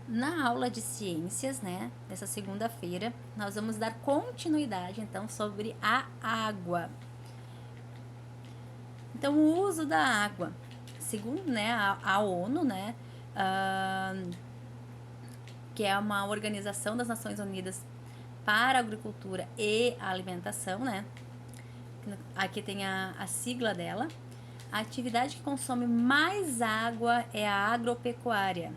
Na aula de ciências, né, dessa segunda-feira, nós vamos dar continuidade, então, sobre a água. Então, o uso da água, segundo, né, a ONU, né, que é uma organização das Nações Unidas para a Agricultura e a Alimentação, né, aqui tem a sigla dela. A atividade que consome mais água é a agropecuária.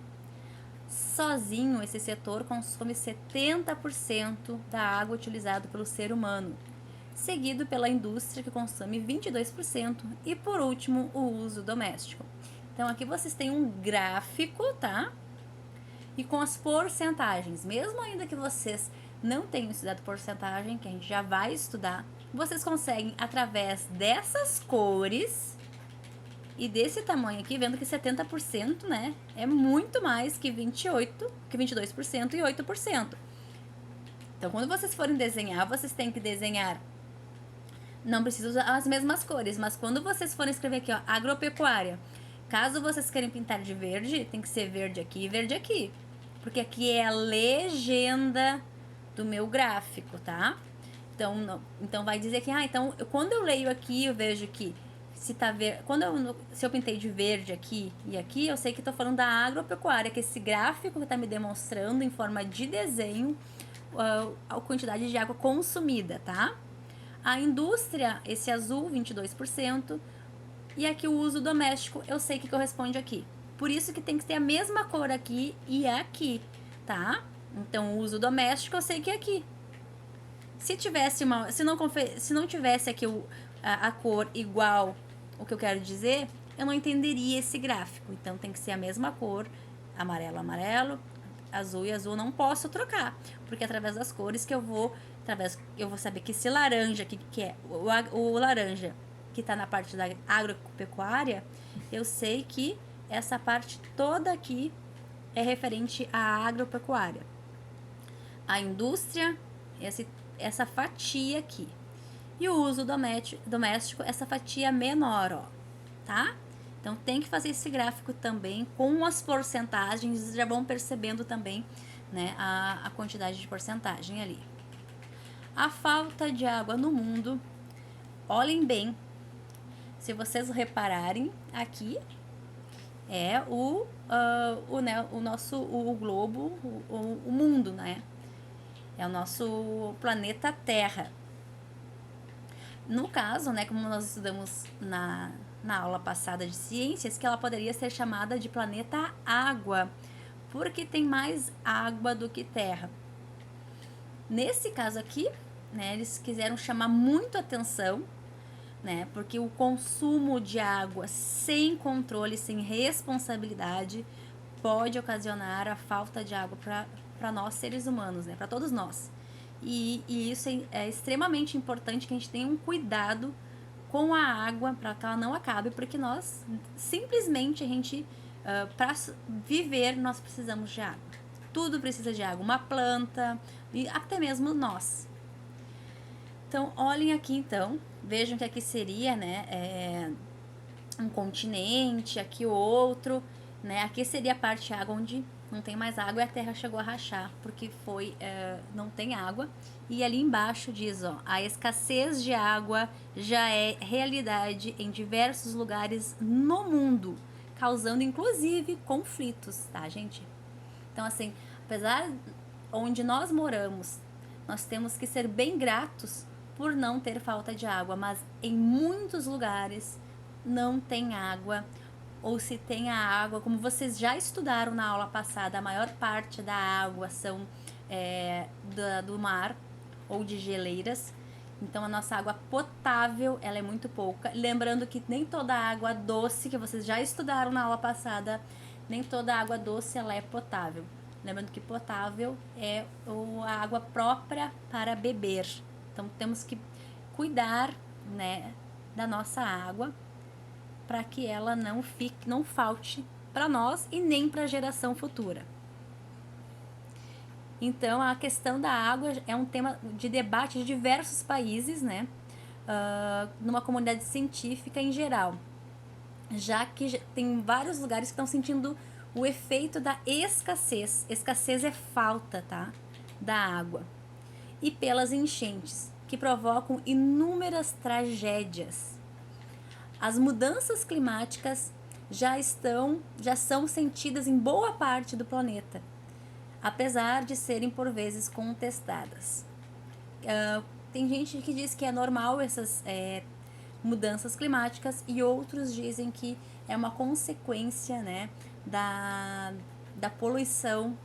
Sozinho, esse setor consome 70% da água utilizada pelo ser humano, seguido pela indústria, que consome 22%, e por último, o uso doméstico. Então, aqui vocês têm um gráfico, tá? E com as porcentagens, mesmo ainda que vocês não tenham estudado porcentagem, que a gente já vai estudar, vocês conseguem, através dessas cores e desse tamanho aqui, vendo que 70%, né, é muito mais que 28%, que 22% e 8%. Então, quando vocês forem desenhar, vocês têm que desenhar, não precisa usar as mesmas cores, mas quando vocês forem escrever aqui, ó, agropecuária, caso vocês queiram pintar de verde, tem que ser verde aqui e verde aqui, porque aqui é a legenda do meu gráfico, tá? Então vai dizer que, então quando eu leio aqui, eu vejo que se tá ver, se eu pintei de verde aqui e aqui, eu sei que estou falando da agropecuária, que esse gráfico está me demonstrando em forma de desenho a quantidade de água consumida, tá? A indústria, esse azul, 22%, e aqui o uso doméstico, eu sei que corresponde aqui. Por isso que tem que ter a mesma cor aqui e aqui, tá? Então, o uso doméstico, eu sei que é aqui. Se tivesse se não tivesse aqui a cor igual o que eu quero dizer, eu não entenderia esse gráfico. Então tem que ser a mesma cor, amarelo, amarelo, azul e azul, não posso trocar, porque é através das cores que eu vou saber que esse laranja aqui, que é o laranja que está na parte da agropecuária, eu sei que essa parte toda aqui é referente à agropecuária. A indústria, essa fatia aqui. E o uso doméstico, essa fatia menor, ó, tá? Então tem que fazer esse gráfico também com as porcentagens, já vão percebendo também, né, a quantidade de porcentagem ali. A falta de água no mundo, olhem bem, se vocês repararem aqui, é o nosso globo, o mundo, né? É o nosso planeta Terra. No caso, né, como nós estudamos na aula passada de ciências, que ela poderia ser chamada de planeta Água, porque tem mais água do que terra. Nesse caso aqui, né, eles quiseram chamar muito atenção, né, porque o consumo de água sem controle, sem responsabilidade, pode ocasionar a falta de água para nós seres humanos, né, para todos nós. E isso é extremamente importante que a gente tenha um cuidado com a água para que ela não acabe, porque nós simplesmente para viver nós precisamos de água. Tudo precisa de água, uma planta e até mesmo nós. Então olhem aqui, então vejam que aqui seria, né, um continente, aqui outro, né? Aqui seria a parte de água onde não tem mais água e a terra chegou a rachar porque não tem água. E ali embaixo diz, ó, a escassez de água já é realidade em diversos lugares no mundo, causando inclusive conflitos, tá, gente? Então, assim, apesar onde nós moramos, nós temos que ser bem gratos por não ter falta de água, mas em muitos lugares não tem água, ou se tem a água, como vocês já estudaram na aula passada, a maior parte da água são do mar ou de geleiras. Então a nossa água potável ela é muito pouca. Lembrando que nem toda água doce, que vocês já estudaram na aula passada, nem toda água doce ela é potável. Lembrando que potável é a água própria para beber. Então temos que cuidar, né, da nossa água para que ela não falte para nós e nem para a geração futura. Então, a questão da água é um tema de debate de diversos países, né? Numa comunidade científica em geral, já que tem vários lugares que estão sentindo o efeito da escassez. Escassez é falta, tá? Da água. E pelas enchentes, que provocam inúmeras tragédias. As mudanças climáticas já são sentidas em boa parte do planeta, apesar de serem por vezes contestadas. Tem gente que diz que é normal essas mudanças climáticas e outros dizem que é uma consequência, né, da poluição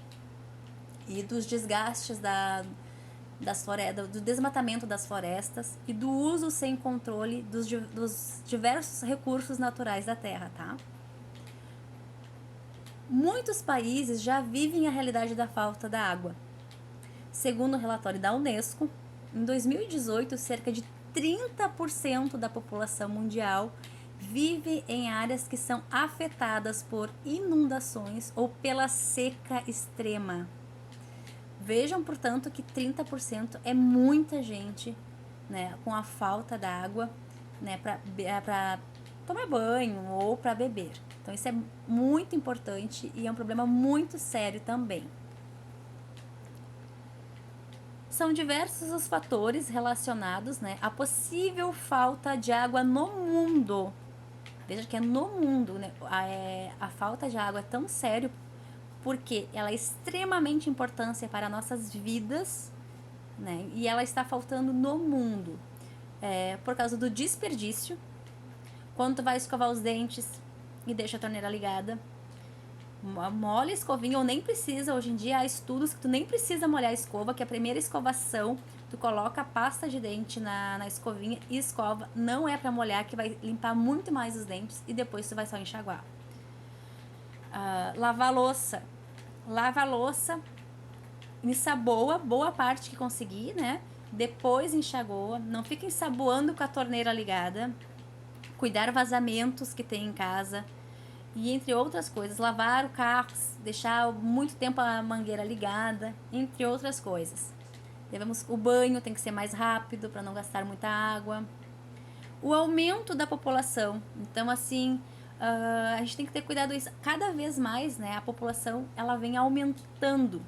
e dos desgastes das florestas, do desmatamento das florestas e do uso sem controle dos diversos recursos naturais da terra, tá? Muitos países já vivem a realidade da falta da água. Segundo o relatório da Unesco, em 2018, cerca de 30% da população mundial vive em áreas que são afetadas por inundações ou pela seca extrema. Vejam, portanto, que 30% é muita gente, né, com a falta d'água, né, para tomar banho ou para beber. Então, isso é muito importante e é um problema muito sério também. São diversos os fatores relacionados, né, à possível falta de água no mundo. Veja que é no mundo, né? A falta de água é tão sério porque ela é extremamente importante para nossas vidas, né? E ela está faltando no mundo. Por causa do desperdício. Quando tu vai escovar os dentes e deixa a torneira ligada, molha a escovinha ou nem precisa. Hoje em dia há estudos que tu nem precisa molhar a escova, que a primeira escovação tu coloca a pasta de dente na escovinha e escova. Não é para molhar, que vai limpar muito mais os dentes e depois tu vai só enxaguar. Lavar a louça. Lava a louça, ensaboa boa parte que conseguir, né? Depois enxagoa. Não fica ensaboando com a torneira ligada. Cuidar vazamentos que tem em casa. E entre outras coisas, lavar o carro, deixar muito tempo a mangueira ligada, entre outras coisas. O banho tem que ser mais rápido para não gastar muita água. O aumento da população. Então, assim, a gente tem que ter cuidado isso. Cada vez mais, né, a população ela vem aumentando.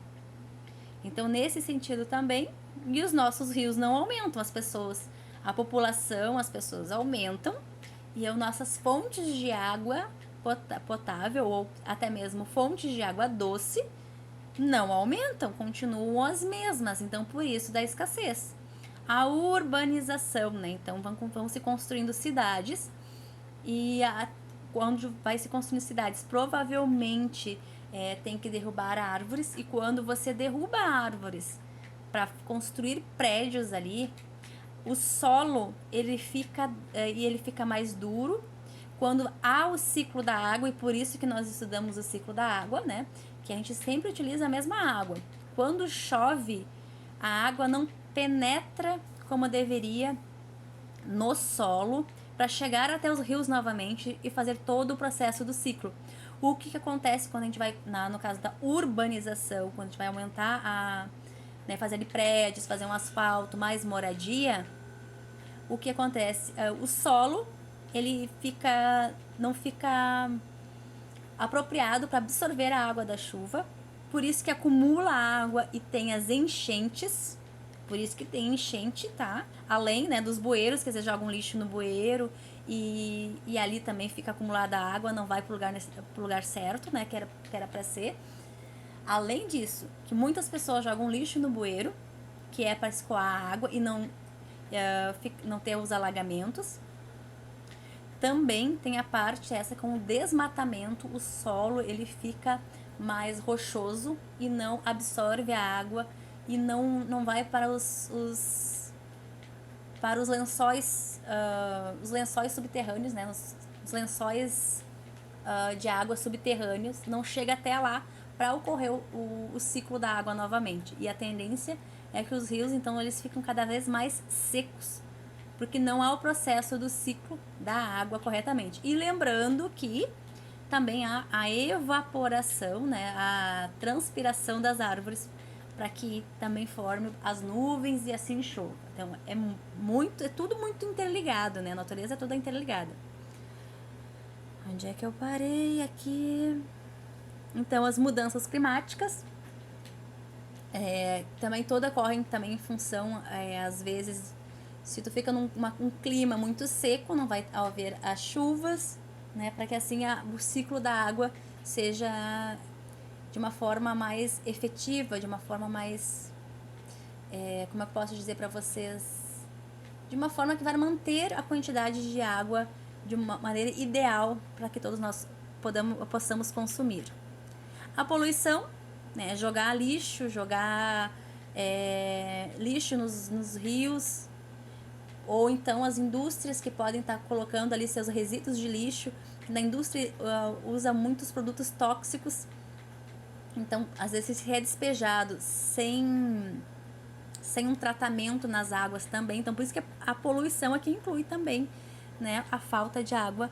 Então, nesse sentido também, e os nossos rios não aumentam, a população, as pessoas aumentam e as nossas fontes de água potável ou até mesmo fontes de água doce não aumentam, continuam as mesmas. Então, por isso da escassez. A urbanização, né? Então, vão se construindo cidades e quando vai se construindo cidades, provavelmente tem que derrubar árvores. E quando você derruba árvores para construir prédios ali, o solo ele fica mais duro. Quando há o ciclo da água, e por isso que nós estudamos o ciclo da água, né? Que a gente sempre utiliza a mesma água. Quando chove, a água não penetra como deveria no solo para chegar até os rios novamente e fazer todo o processo do ciclo. O que acontece quando a gente vai, no caso da urbanização, quando a gente vai aumentar fazer ali prédios, fazer um asfalto, mais moradia, o que acontece? O solo ele não fica apropriado para absorver a água da chuva, por isso que acumula água e tem as enchentes, por isso que tem enchente, tá? Além, né, dos bueiros, que você joga um lixo no bueiro e ali também fica acumulada a água, não vai pro lugar certo, né, que era para ser. Além disso, que muitas pessoas jogam lixo no bueiro, que é para escoar a água e não ter os alagamentos. Também tem a parte essa com o desmatamento, o solo ele fica mais rochoso e não absorve a água e não vai para os lençóis, os lençóis subterrâneos, né? Os lençóis de água subterrâneos, não chega até lá para ocorrer o ciclo da água novamente. E a tendência é que os rios, então, eles ficam cada vez mais secos, porque não há o processo do ciclo da água corretamente. E lembrando que também há a evaporação, né, a transpiração das árvores, para que também forme as nuvens e assim chova. Então é tudo muito interligado, né? A natureza é toda interligada. Onde é que eu parei aqui? Então, as mudanças climáticas também ocorrem também em função, às vezes, se tu fica um clima muito seco, não vai haver as chuvas, né? Para que assim o ciclo da água seja de uma forma mais efetiva, de uma forma mais, como eu posso dizer para vocês, de uma forma que vai manter a quantidade de água de uma maneira ideal para que todos nós possamos consumir. A poluição, né? Jogar lixo, lixo nos rios, ou então as indústrias que podem estar colocando ali seus resíduos de lixo. Na indústria usa muitos produtos tóxicos, então às vezes é despejado sem um tratamento nas águas também. Então por isso que a poluição aqui inclui também, né, a falta de água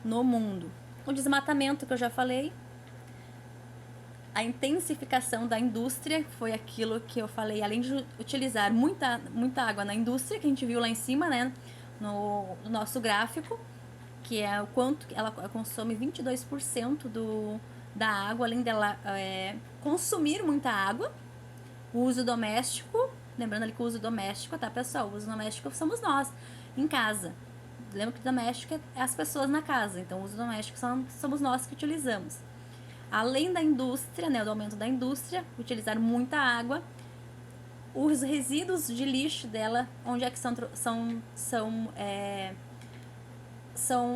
no mundo. O desmatamento que eu já falei, a intensificação da indústria, foi aquilo que eu falei, além de utilizar muita água na indústria, que a gente viu lá em cima, né, no nosso gráfico, que é o quanto ela consome 22% da água, além dela consumir muita água. O uso doméstico, lembrando ali que o uso doméstico, tá, pessoal? O uso doméstico somos nós, em casa. Lembra que o doméstico é as pessoas na casa, então o uso doméstico somos nós que utilizamos. Além da indústria, né, do aumento da indústria, utilizar muita água, os resíduos de lixo dela, onde é que são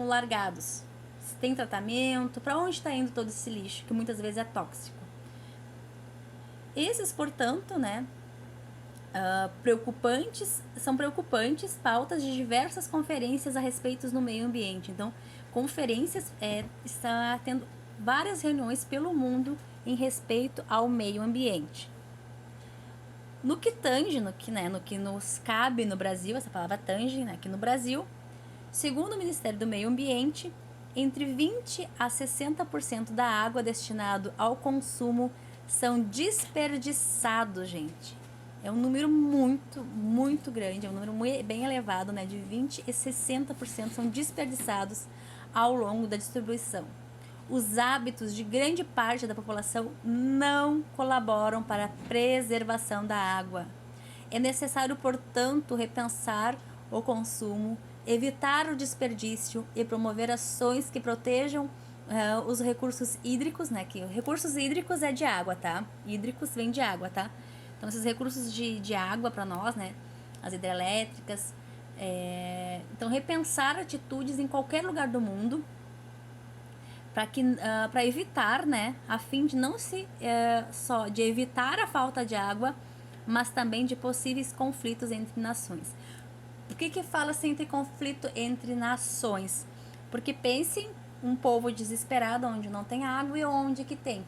largados? Se tem tratamento, para onde está indo todo esse lixo, que muitas vezes é tóxico? Esses, portanto, né, são preocupantes pautas de diversas conferências a respeito no meio ambiente. Então, conferências está tendo várias reuniões pelo mundo em respeito ao meio ambiente. No que tange, no que nos cabe no Brasil, essa palavra tange, né, aqui no Brasil, segundo o Ministério do Meio Ambiente, entre 20% a 60% da água destinado ao consumo são desperdiçados, gente. É um número muito, muito grande, é um número bem elevado, né? De 20% e 60% são desperdiçados ao longo da distribuição. Os hábitos de grande parte da população não colaboram para a preservação da água. É necessário, portanto, repensar o consumo, evitar o desperdício e promover ações que protejam os recursos hídricos, né? Que recursos hídricos é de água, tá? Hídricos vem de água, tá? Então, esses recursos de água para nós, né? As hidrelétricas. Então, repensar atitudes em qualquer lugar do mundo para evitar, né? A fim de não só de evitar a falta de água, mas também de possíveis conflitos entre nações. Por que fala-se entre conflito entre nações? Porque pensem um povo desesperado onde não tem água e onde que tem,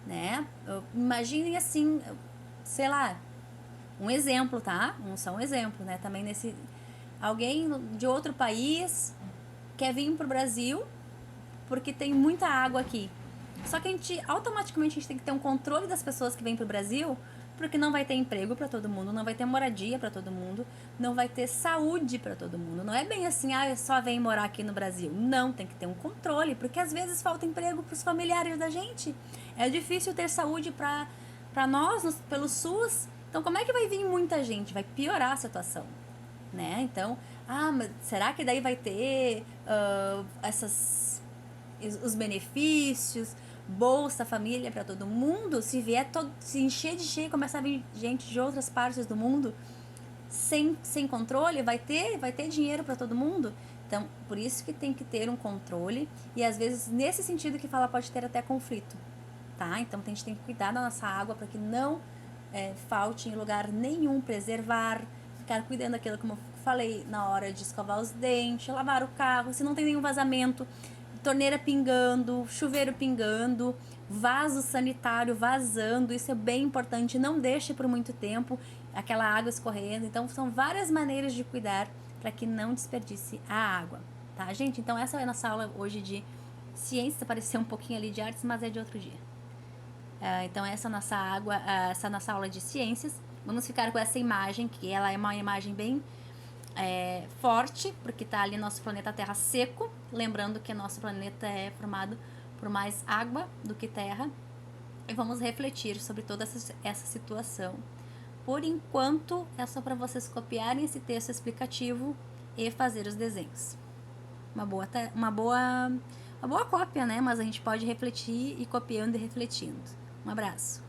né? Imaginem assim, sei lá, um exemplo, tá? Só um exemplo, né? Também alguém de outro país quer vir pro Brasil porque tem muita água aqui. Só que automaticamente a gente tem que ter um controle das pessoas que vêm pro Brasil, porque não vai ter emprego para todo mundo, não vai ter moradia para todo mundo, não vai ter saúde para todo mundo. Não é bem assim, só vem morar aqui no Brasil. Não, tem que ter um controle, porque às vezes falta emprego para os familiares da gente. É difícil ter saúde para nós, pelo SUS. Então, como é que vai vir muita gente? Vai piorar a situação, né? Então, mas será que daí vai ter os benefícios, Bolsa Família para todo mundo? Se encher de gente, começar a vir gente de outras partes do mundo sem controle, vai ter dinheiro para todo mundo? Então, por isso que tem que ter um controle, e às vezes nesse sentido que fala pode ter até conflito, tá? Então a gente tem que cuidar da nossa água para que não falte em lugar nenhum, preservar, ficar cuidando daquilo, como eu falei, na hora de escovar os dentes, lavar o carro, se não tem nenhum vazamento, torneira pingando, chuveiro pingando, vaso sanitário vazando, isso é bem importante, não deixe por muito tempo aquela água escorrendo. Então são várias maneiras de cuidar para que não desperdice a água, tá, gente? Então essa é a nossa aula hoje de ciência, pareceu um pouquinho ali de artes, mas é de outro dia. Então essa é a nossa aula de ciências. Vamos ficar com essa imagem, que ela é uma imagem bem forte, porque está ali nosso planeta Terra seco. Lembrando que nosso planeta é formado por mais água do que terra. E vamos refletir sobre toda essa situação. Por enquanto, é só para vocês copiarem esse texto explicativo e fazer os desenhos. Uma boa cópia, né? Mas a gente pode refletir e copiando e refletindo. Um abraço.